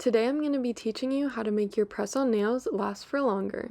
Today I'm going to be teaching you how to make your press-on nails last for longer.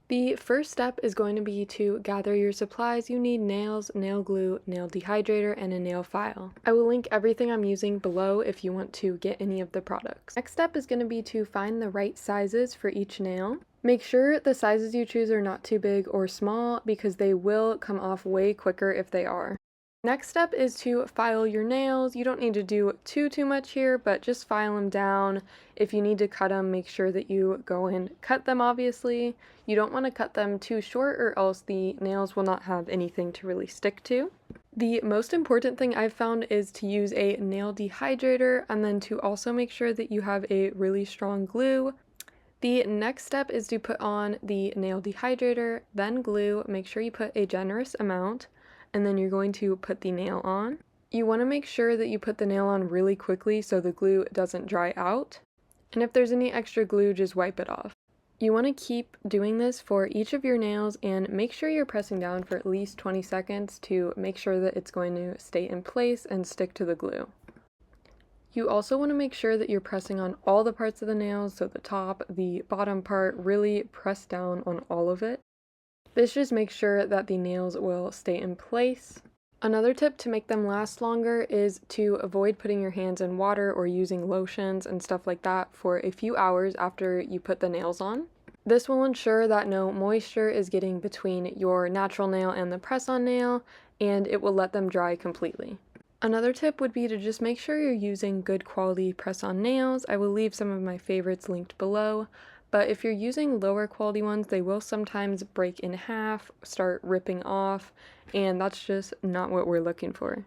The first step is going to be to gather your supplies. You need nails, nail glue, nail dehydrator, and a nail file. I will link everything I'm using below if you want to get any of the products. Next step is going to be to find the right sizes for each nail. Make sure the sizes you choose are not too big or small because they will come off way quicker if they are. Next step is to file your nails. You don't need to do too much here, but just file them down. If you need to cut them, make sure that you go and cut them, obviously. You don't want to cut them too short or else the nails will not have anything to really stick to. The most important thing I've found is to use a nail dehydrator and then to also make sure that you have a really strong glue. The next step is to put on the nail dehydrator, then glue. Make sure you put a generous amount. And then you're going to put the nail on. You want to make sure that you put the nail on really quickly so the glue doesn't dry out. And if there's any extra glue, just wipe it off. You want to keep doing this for each of your nails and make sure you're pressing down for at least 20 seconds to make sure that it's going to stay in place and stick to the glue. You also want to make sure that you're pressing on all the parts of the nails, so the top, the bottom part, really press down on all of it. This just makes sure that the nails will stay in place. Another tip to make them last longer is to avoid putting your hands in water or using lotions and stuff like that for a few hours after you put the nails on. This will ensure that no moisture is getting between your natural nail and the press-on nail, and it will let them dry completely. Another tip would be to just make sure you're using good quality press-on nails. I will leave some of my favorites linked below. But if you're using lower quality ones, they will sometimes break in half, start ripping off, and that's just not what we're looking for.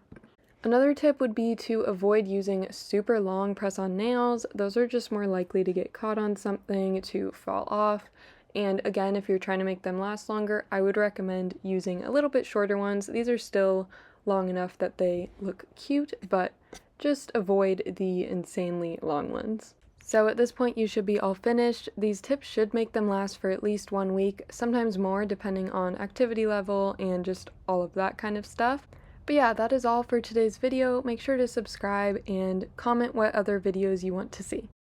Another tip would be to avoid using super long press-on nails. Those are just more likely to get caught on something, to fall off. And again, if you're trying to make them last longer, I would recommend using a little bit shorter ones. These are still long enough that they look cute, but just avoid the insanely long ones. So at this point you should be all finished. These tips should make them last for at least 1 week, sometimes more depending on activity level and just all of that kind of stuff. But yeah, that is all for today's video. Make sure to subscribe and comment what other videos you want to see.